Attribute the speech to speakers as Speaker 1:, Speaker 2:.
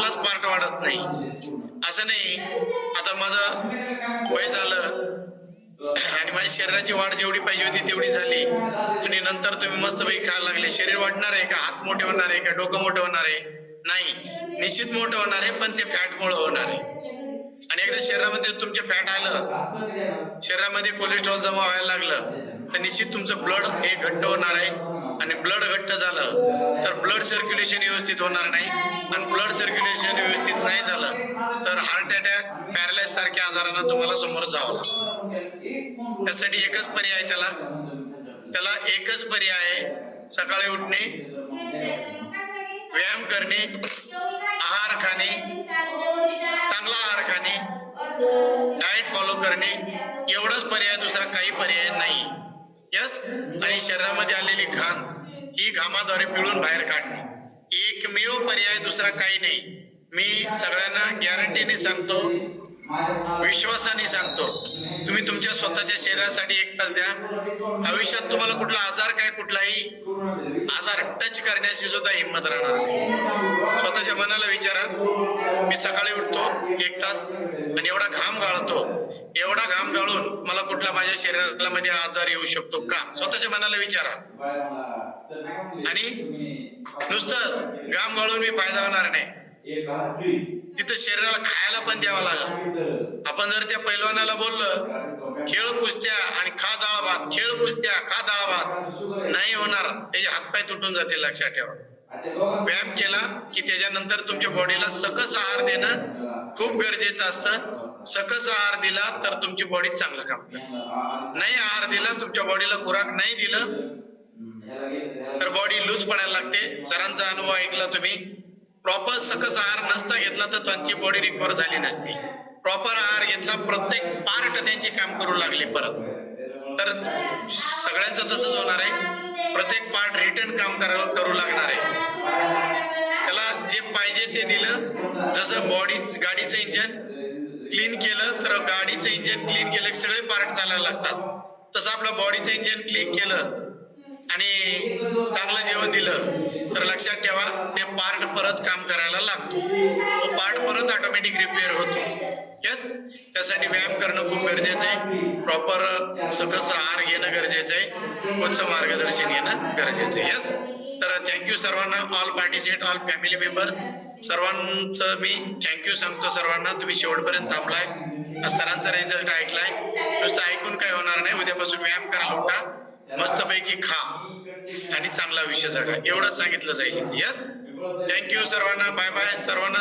Speaker 1: कुठलाच पार्ट वाढत नाही. असं नाही आता माझं वय झालं आणि माझ्या शरीराची वाढ जेवढी पाहिजे होती तेवढी झाली आणि नंतर तुम्ही मस्तपैकी खायला लागले. शरीर वाढणार आहे का? हात मोठे होणार आहे का? डोकं मोठं होणार आहे? नाही, निश्चित मोठं होणार आहे, पण ते फॅटमुळे होणार आहे. आणि एकदा शरीरामध्ये तुमच्या फॅट आलं, शरीरामध्ये कोलेस्ट्रॉल जमा व्हायला लागलं, तर निश्चित तुमचं ब्लड हे घट्ट होणार आहे आणि ब्लड घट्ट झालं तर ब्लड सर्क्युलेशन व्यवस्थित होणार नाही आणि ब्लड सर्क्युलेशन व्यवस्थित नाही झालं तर हार्ट अटॅक, पॅरालाइज सारख्या आजारांना तुम्हाला समोर जावं लागतं. त्यासाठी एकच पर्याय त्याला एकच पर्याय आहे, सकाळी उठणे, व्यायाम करणे, आहार खाणे, चांगला आहार खाणे, डाएट फॉलो करणे, एवढाच पर्याय, दुसरा काही पर्याय नाही. यस. आणि शरीरामध्ये आलेली घाण ही घामाद्वारे पिळून बाहेर काढणे, एकमेव पर्याय, दुसरा काही नाही. मी सगळ्यांना गॅरंटीने सांगतो, विश्वासाने सांगतो, तुम्ही तुमच्या स्वतःच्या शरीरासाठी 1 तास द्या. आयुष्यात तुम्हाला कुठला आजार, काय कुठलाही आजार टच करण्याची सुद्धा हिंमत राहणार नाही. स्वतःच्या मनाला विचारा, मी सकाळी उठतो 1 तास आणि एवढा घाम गाळतो, एवढा घाम गाळून मला कुठला माझ्या शरीराला मध्ये आजार येऊ शकतो का? स्वतःच्या मनाला विचारा. आणि नुसतं घाम गाळून मी फायदा होणार नाही, तिथं शरीराला खायला पण द्यावं लागेल. आपण जर त्या पैलवानाला बोललं खेळ कुस्त्या आणि खा डाळ भात, खेळ कुस्त्या खा डाळ भात, नाही होणार, त्याचे हातपाय तुटून जातील. लक्षात ठेवा. व्यायाम केला की त्याच्यानंतर तुमच्या बॉडीला सकस आहार देणं खूप गरजेचं असतं. सकस आहार दिला तर तुमची बॉडी चांगलं काम करते. नाही आहार दिला, तुमच्या बॉडीला खुराक नाही दिलं तर बॉडी लूज पडायला लागते. सरांचा अनुभव ऐकला तुम्ही. प्रॉपर सकस आहार नसता घेतला तर त्यांची बॉडी रिकव्हर झाली नसती. प्रॉपर आहार घेतला, प्रत्येक पार्ट त्यांचे काम करू लागले परत, तर सगळ्यांचं तसंच होणार आहे. प्रत्येक पार्ट रिटर्न काम करू लागणार आहे. त्याला जे पाहिजे ते दिलं. जसं गाडीचं इंजन क्लीन केलं तर गाडीचं इंजन क्लीन केलं की सगळे पार्ट चालायला लागतात. तसं आपलं बॉडीचं इंजन क्लीन केलं आणि चांगलं जेवण दिलं तर लक्षात ठेवा, ते पार्ट परत काम करायला लागतो. तो पार्ट परत ऑटोमॅटिक रिपेअर होतो. यस. त्यासाठी व्यायाम करणं खूप गरजेचं आहे. प्रॉपर सकस आहार घेणं गरजेचं आहे. कोणचं मार्गदर्शन घेणं गरजेचं आहे. यस. तर थँक्यू सर्वांना, all participate, all family member, सर्वांचं मी थँक्यू सांगतो. सर्वांना तुम्ही शेवटपर्यंत थांबलाय, सरांचा रिझल्ट ऐकलाय. नुसतं ऐकून काय होणार नाही. उद्यापासून व्यायाम करायला उठा, मस्तपैकी खा आणि चांगला आयुष्य जगा, एवढंच सांगितलं जाईल. यस. थँक्यू सर्वांना. बाय बाय सर्वांना.